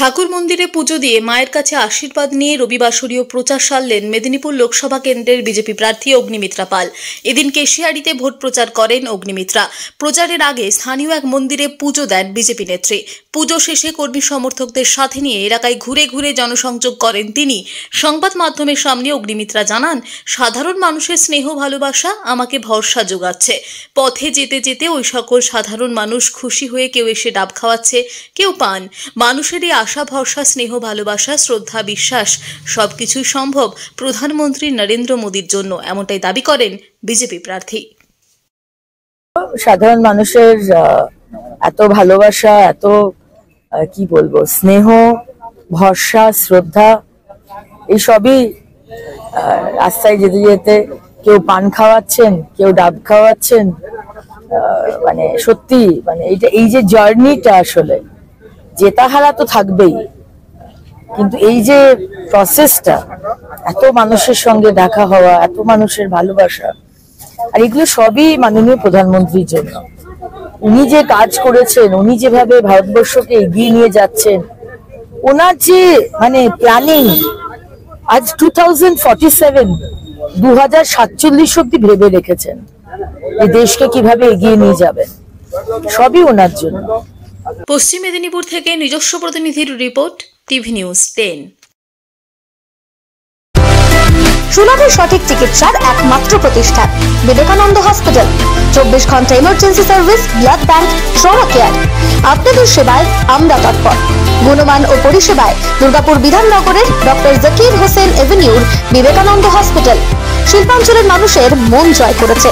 ঠাকুর মন্দিরে পুজো দিয়ে মায়ের কাছে আশীর্বাদ নিয়ে রবিবাসরীয় প্রচার সারলেন মেদিনীপুর লোকসভা কেন্দ্রের বিজেপি প্রার্থী অগ্নিমিত্রা পাল। এদিন কেশিয়াড়িতে ভোট প্রচার করেন অগ্নিমিত্রা। প্রচারের আগে স্থানীয় এক মন্দিরে পুজো দেন বিজেপি নেত্রী। পুজো শেষে কর্মী সমর্থকদের সাথে নিয়ে এলাকায় ঘুরে ঘুরে জনসংযোগ করেন তিনি। সংবাদ মাধ্যমের সামনে অগ্নিমিত্রা জানান, সাধারণ মানুষের স্নেহ ভালোবাসা আমাকে ভরসা যোগাচ্ছে। পথে যেতে যেতে ওই সকল সাধারণ মানুষ খুশি হয়ে কেউ এসে ডাব খাওয়াচ্ছে, কেউ পান। মানুষের এই আশা ভরসা স্নেহ ভালোবাসা শ্রদ্ধা বিশ্বাস সবকিছুই সম্ভব প্রধানমন্ত্রী নরেন্দ্র মোদীর জন্য, এমনটাই দাবি করেন বিজেপি প্রার্থী। সাধারণ মানুষের এত ভালোবাসা, এত কি বলবো, স্নেহ ভরসা শ্রদ্ধা এই সবই রাস্তায় যেতে যেতে কেউ পান খাওয়াচ্ছেন, কেউ ডাব খাওয়াচ্ছেন। মানে সত্যি মানে এই যে জার্নিটা, আসলে জেতাহারা তো থাকবেই, কিন্তু এই যে প্রসেসটা, এত মানুষের সঙ্গে দেখা হওয়া, এত মানুষের ভালোবাসা, আর এগুলো সবই মাননীয় প্রধানমন্ত্রীর জন্য। উনি যে কাজ করেছেন, উনি যেভাবে ভারতবর্ষকে এগিয়ে নিয়ে যাচ্ছেন, ওনার যে মানে প্ল্যানিং, আজ 2047 অব্দি ভেবে রেখেছেন এই দেশকে কিভাবে এগিয়ে নিয়ে যাবেন, সবই ওনার জন্য। পশ্চিম মেদিনীপুর থেকে নিজস্ব প্রতিনিধির রিপোর্ট, টিভি নিউজ 10। সুলভে সঠিক চিকিৎসার একমাত্র প্রতিষ্ঠান বিবেকানন্দ হসপিটাল। 24 ঘন্টা emergency service, blood bank, trauma care. আপনাদের সেবায় আমরা তৎপর। গুণমান ও পরিষেবায় দুর্গাপুর বিধাননগরের ডক্টর জাকির হোসেন এভিনিউর বিবেকানন্দ হসপিটাল শিল্পাঞ্চলের মানুষের মন জয় করেছে।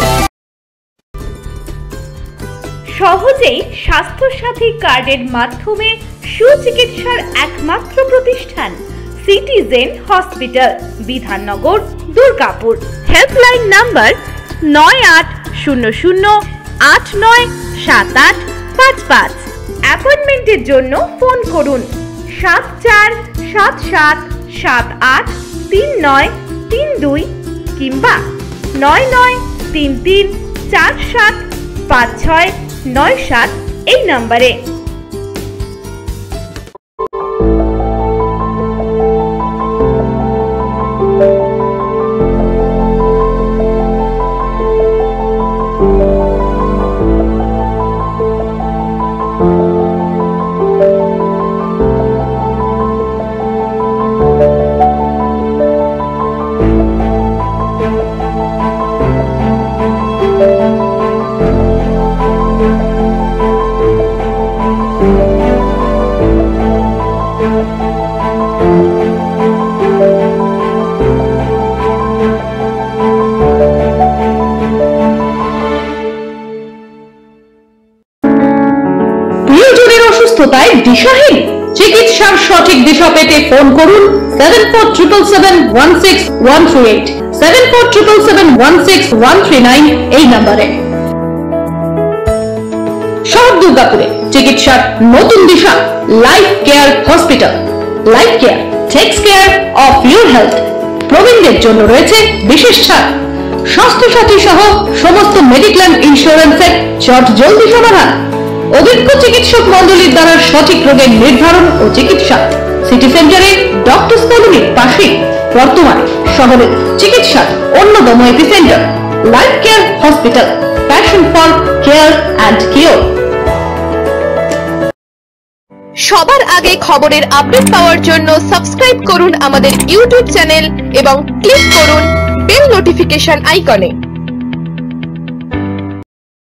সহজেই স্বাস্থ্যসাথী কার্ডের মাধ্যমে সুচিকিৎসার একমাত্র প্রতিষ্ঠান citizen hospital, Bidhannagar, Durgapur. Helpline number 9800897855। অ্যাপয়েন্টমেন্টের জন্য ফোন করুন 7477783932 কিংবা 9933475697 এই নম্বরে। অসুস্থতায় দিশাহীন, চিকিৎসার সঠিক দিশা পেতে ফোন করুন 7477716138, 7477716139 এই নম্বরে। শহর দুর্গাপুরে চিকিৎসার নতুন দিশা life care hospital. Life care takes care of your health. প্রবীণদের জন্য রয়েছে বিশেষ ছাড়। স্বাস্থ্যসাথী সহ সমস্ত মেডিক্লেম ইন্স্যুরেন্সের চটজলদি সমাধান। অভিজ্ঞ চিকিৎসক মন্ডলীর দ্বারা সঠিক রোগের নির্ধারণ ও চিকিৎসা। সিটি সেন্টারে ডক্টরস কলোনির পাশে বর্তমানে শহরের চিকিৎসার অন্যতম epicentre life care hospital, passion for care and cure. সবার আগে খবরের আপডেট পাওয়ার জন্য সাবস্ক্রাইব করুন আমাদের ইউটিউব চ্যানেল এবং ক্লিক করুন বেল নোটিফিকেশন আইকনে।